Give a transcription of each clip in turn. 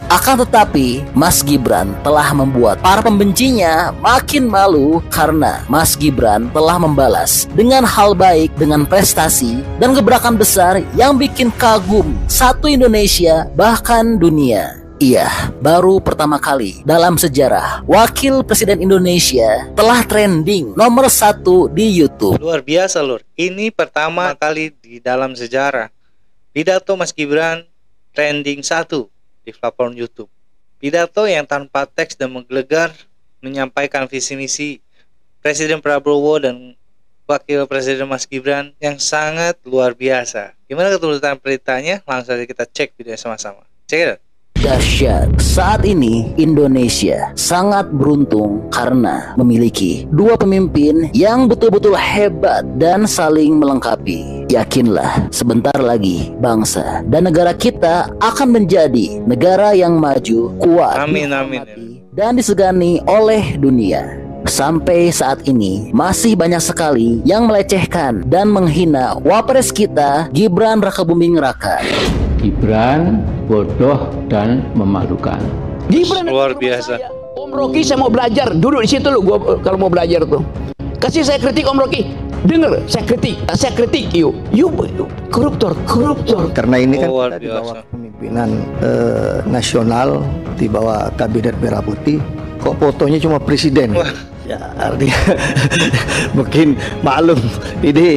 Akan tetapi, Mas Gibran telah membuat para pembencinya makin malu karena Mas Gibran telah membalas dengan hal baik, dengan prestasi dan gebrakan besar yang bikin kagum satu Indonesia bahkan dunia. Iya, baru pertama kali dalam sejarah Wakil Presiden Indonesia telah trending nomor 1 di YouTube. Luar biasa Lur, ini pertama kali di dalam sejarah pidato Mas Gibran trending 1 di platform YouTube. Pidato yang tanpa teks dan menggelegar menyampaikan visi misi Presiden Prabowo dan Wakil Presiden Mas Gibran yang sangat luar biasa. Gimana keturutan beritanya? Langsung saja kita cek videonya sama-sama. Cek it. Dahsyat, saat ini Indonesia sangat beruntung karena memiliki dua pemimpin yang betul-betul hebat dan saling melengkapi. Yakinlah, sebentar lagi bangsa dan negara kita akan menjadi negara yang maju, kuat, Amin. dan disegani oleh dunia. Sampai saat ini masih banyak sekali yang melecehkan dan menghina Wapres kita Gibran Rakabuming Raka. Gibran bodoh dan memalukan. Gibran Luar biasa. Om Rocky, saya mau belajar, duduk di situ lu. Gua kalau mau belajar tuh, kasih saya kritik Om Rocky. Dengar, saya kritik you koruptor. Karena ini kan Luar kita di biasa. bawah kepemimpinan nasional, di bawah kabinet merah putih, kok fotonya cuma presiden. Ya artinya mungkin maklum ini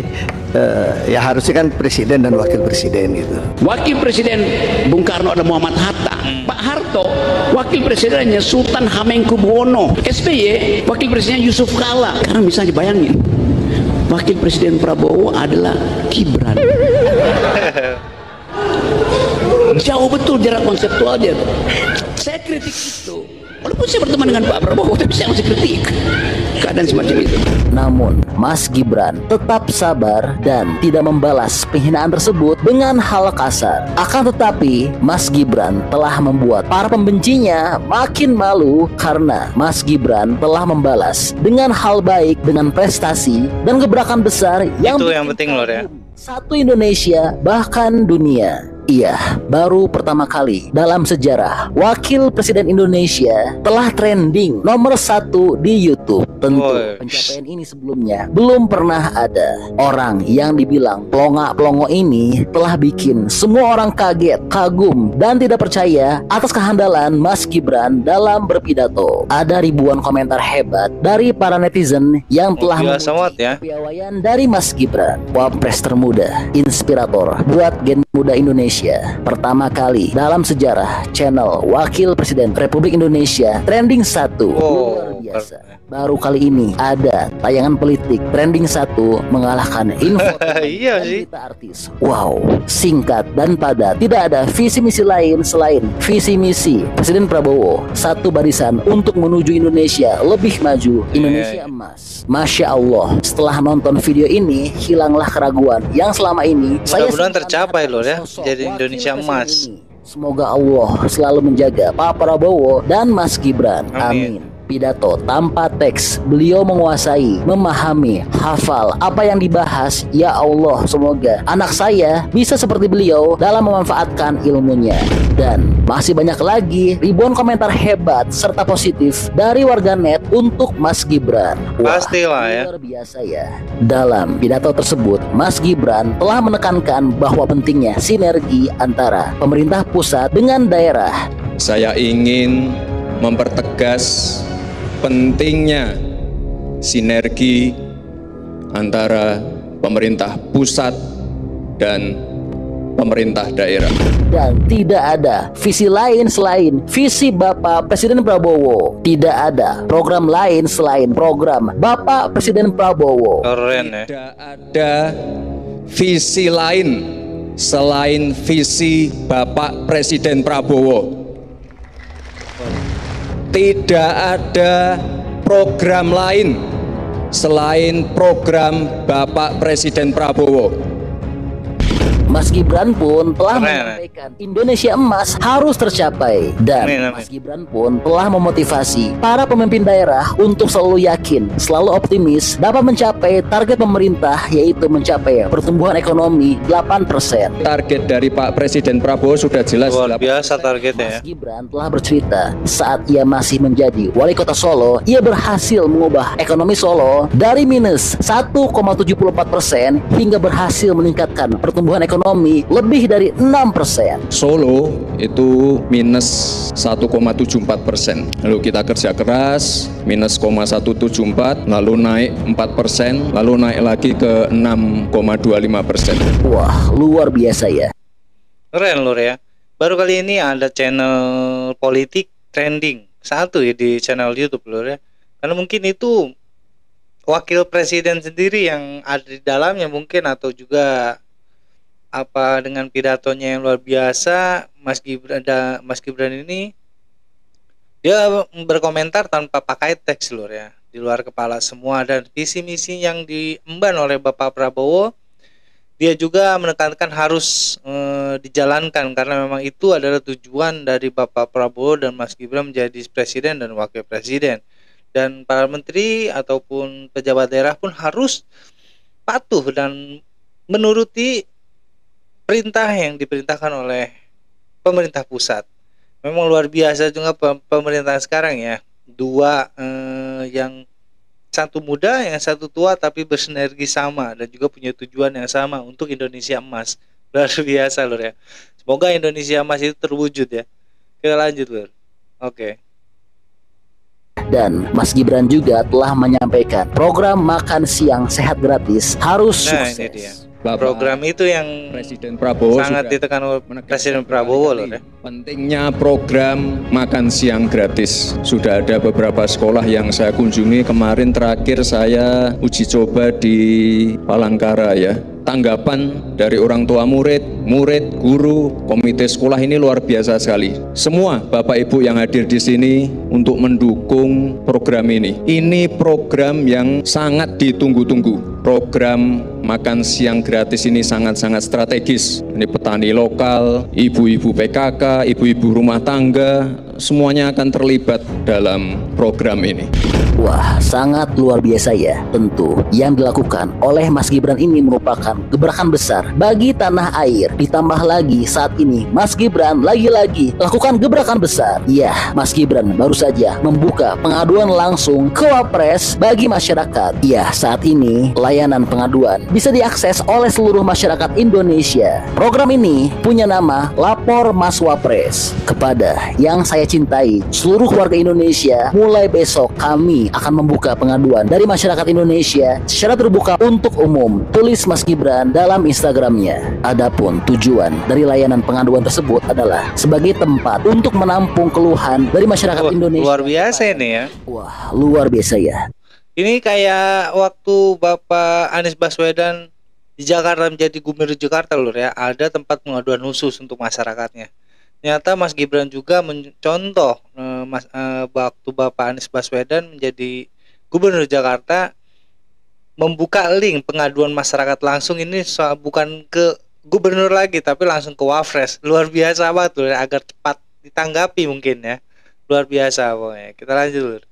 ya harusnya kan presiden dan wakil presiden gitu. Wakil Presiden Bung Karno dan Muhammad Hatta. Pak Harto, wakil presidennya Sultan Hamengkubuwono. SBY, wakil presidennya Yusuf Kala. Karena bisa dibayangin, wakil presiden Prabowo adalah Gibran. Jauh betul jarak konseptualnya. Saya kritik itu. Walaupun saya berteman dengan Pak Prabowo, tapi saya masih kritik keadaan semacam itu. Namun, Mas Gibran tetap sabar dan tidak membalas penghinaan tersebut dengan hal kasar. Akan tetapi, Mas Gibran telah membuat para pembencinya makin malu karena Mas Gibran telah membalas dengan hal baik, dengan prestasi dan gebrakan besar yang Itu bikin yang penting, Lor, ya. kagum satu Indonesia bahkan dunia. Iya, baru pertama kali dalam sejarah Wakil Presiden Indonesia telah trending nomor 1 di YouTube. Tentu pencapaian ini sebelumnya belum pernah ada. Orang yang dibilang pelongo ini telah bikin semua orang kaget, kagum, dan tidak percaya atas kehandalan Mas Gibran dalam berpidato. Ada ribuan komentar hebat dari para netizen yang telah biasa banget ya. kepiawaian dari Mas Gibran, Wapres termuda, inspirator buat gen muda Indonesia. Pertama kali dalam sejarah channel Wakil Presiden Republik Indonesia trending 1. Luar biasa. Baru kali ini ada tayangan politik trending 1 mengalahkan info Iya dan sih. berita artis. Wow, singkat dan padat. Tidak ada visi misi lain selain visi misi Presiden Prabowo, satu barisan untuk menuju Indonesia lebih maju, Indonesia emas. Masya Allah, setelah nonton video ini hilanglah keraguan yang selama ini Mudah-mudahan sempat tercapai mengatakan loh ya, sosok jadi Wakil Indonesia Presiden emas. ini. Semoga Allah selalu menjaga Pak Prabowo dan Mas Gibran. Amin. Amin. Pidato tanpa teks, beliau menguasai, memahami, hafal apa yang dibahas. Ya Allah, semoga anak saya bisa seperti beliau dalam memanfaatkan ilmunya. Dan masih banyak lagi ribuan komentar hebat serta positif dari warganet untuk Mas Gibran. Wah, Pastilah ya. luar biasa ya. Dalam pidato tersebut, Mas Gibran telah menekankan bahwa pentingnya sinergi antara pemerintah pusat dengan daerah. Saya ingin mempertegas pentingnya sinergi antara pemerintah pusat dan pemerintah daerah. Dan tidak ada visi lain selain visi Bapak Presiden Prabowo. Tidak ada program lain selain program Bapak Presiden Prabowo. Keren ya. Tidak ada visi lain selain visi Bapak Presiden Prabowo. Tidak ada program lain selain program Bapak Presiden Prabowo. Mas Gibran pun telah Keren. menyampaikan Indonesia Emas harus tercapai. Dan Amin. Mas Gibran pun telah memotivasi para pemimpin daerah untuk selalu yakin, selalu optimis dapat mencapai target pemerintah, yaitu mencapai pertumbuhan ekonomi 8%. Target dari Pak Presiden Prabowo sudah jelas. Luar biasa targetnya ya. Mas Gibran telah bercerita saat ia masih menjadi wali kota Solo, ia berhasil mengubah ekonomi Solo dari minus 1,74% hingga berhasil meningkatkan pertumbuhan ekonomi lebih dari 6%. Solo itu minus 1,74%. Lalu kita kerja keras minus 0,174, lalu naik 4%, lalu naik lagi ke 6,25%. Wah, luar biasa ya. Keren Lur ya. Baru kali ini ada channel politik trending satu ya di channel YouTube Lur ya. Karena mungkin itu wakil presiden sendiri yang ada di dalamnya mungkin, atau juga apa dengan pidatonya yang luar biasa. Mas Gibran ini dia berkomentar tanpa pakai teks Lur ya, di luar kepala semua, dan visi misi yang diemban oleh Bapak Prabowo dia juga menekankan harus dijalankan, karena memang itu adalah tujuan dari Bapak Prabowo dan Mas Gibran menjadi presiden dan wakil presiden. Dan para menteri ataupun pejabat daerah pun harus patuh dan menuruti perintah yang diperintahkan oleh pemerintah pusat. Memang luar biasa juga pemerintahan sekarang ya. Dua yang satu muda, yang satu tua, tapi bersinergi sama dan juga punya tujuan yang sama untuk Indonesia Emas. Luar biasa Lur ya. Semoga Indonesia Emas itu terwujud ya. Kita lanjut Lur. Oke. Dan Mas Gibran juga telah menyampaikan program makan siang sehat gratis harus Nah sukses. ini dia. Bapak Program itu yang Presiden Prabowo sangat sudah ditekan oleh menegaskan Presiden Prabowo Lur ya. pentingnya program makan siang gratis. Sudah ada beberapa sekolah yang saya kunjungi kemarin, terakhir saya uji coba di Palangkara ya. Tanggapan dari orang tua murid, guru, komite sekolah ini luar biasa sekali. Semua Bapak Ibu yang hadir di sini untuk mendukung program ini. Ini program yang sangat ditunggu-tunggu. Program makan siang gratis ini sangat-sangat strategis. Ini petani lokal, ibu-ibu PKK, ibu-ibu rumah tangga, semuanya akan terlibat dalam program ini. Wah, sangat luar biasa ya. Tentu yang dilakukan oleh Mas Gibran ini merupakan gebrakan besar bagi tanah air. Ditambah lagi saat ini Mas Gibran lagi-lagi lakukan gebrakan besar. Ya, Mas Gibran baru saja membuka pengaduan langsung ke Wapres bagi masyarakat. Ya, saat ini layanan pengaduan bisa diakses oleh seluruh masyarakat Indonesia. Program ini punya nama Lapor Mas Wapres. Kepada yang saya cintai, seluruh warga Indonesia, mulai besok kami akan membuka pengaduan dari masyarakat Indonesia secara terbuka untuk umum. Tulis Mas Gibran dalam Instagramnya. Adapun tujuan dari layanan pengaduan tersebut adalah sebagai tempat untuk menampung keluhan dari masyarakat Wah, Indonesia. luar biasa ini ya. Wah, luar biasa ya. Ini kayak waktu Bapak Anies Baswedan di Jakarta menjadi gubernur Jakarta Lur ya, ada tempat pengaduan khusus untuk masyarakatnya. Ternyata Mas Gibran juga mencontoh waktu Bapak Anies Baswedan menjadi gubernur Jakarta, membuka link pengaduan masyarakat langsung. Ini bukan ke gubernur lagi tapi langsung ke Wapres. Luar biasa banget Lur, agar cepat ditanggapi mungkin ya. Luar biasa pokoknya. Kita lanjut Lur.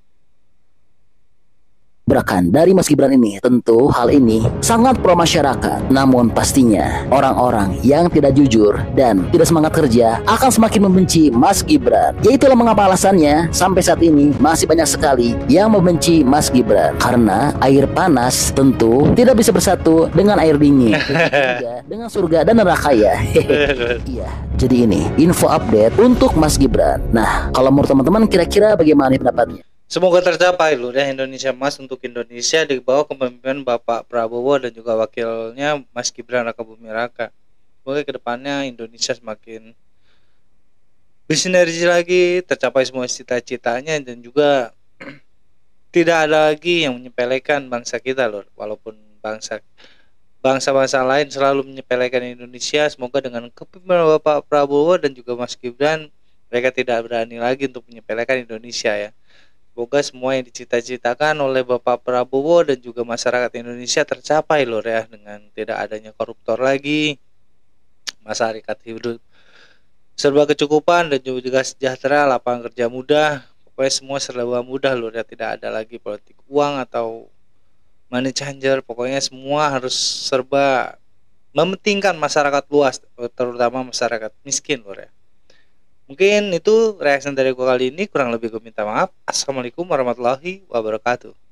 Gebrakan dari Mas Gibran ini, tentu hal ini sangat pro masyarakat. Namun pastinya orang-orang yang tidak jujur dan tidak semangat kerja akan semakin membenci Mas Gibran. Yaitulah mengapa alasannya sampai saat ini masih banyak sekali yang membenci Mas Gibran. Karena air panas tentu tidak bisa bersatu dengan air dingin. Juga dengan surga dan neraka ya. Iya. Jadi ini info update untuk Mas Gibran. Nah, kalau menurut teman-teman kira-kira bagaimana pendapatnya? Semoga tercapai Lur ya, Indonesia Emas untuk Indonesia di bawah kepemimpinan Bapak Prabowo dan juga wakilnya Mas Gibran Raka Buming Raka. Semoga kedepannya Indonesia semakin bersinergi lagi, tercapai semua cita-citanya, dan juga tidak ada lagi yang menyepelekan bangsa kita Lur. Walaupun bangsa-bangsa lain selalu menyepelekan Indonesia, semoga dengan kepemimpinan Bapak Prabowo dan juga Mas Gibran, mereka tidak berani lagi untuk menyepelekan Indonesia ya. Semoga semua yang dicita-citakan oleh Bapak Prabowo dan juga masyarakat Indonesia tercapai Lur ya, dengan tidak adanya koruptor lagi, masyarakat hidup serba kecukupan dan juga sejahtera, lapangan kerja mudah, pokoknya semua serba mudah loh, ya tidak ada lagi politik uang atau money changer, pokoknya semua harus serba mementingkan masyarakat luas, terutama masyarakat miskin loh ya. Mungkin itu reaksi dari gue kali ini, kurang lebih gue minta maaf. Assalamualaikum warahmatullahi wabarakatuh.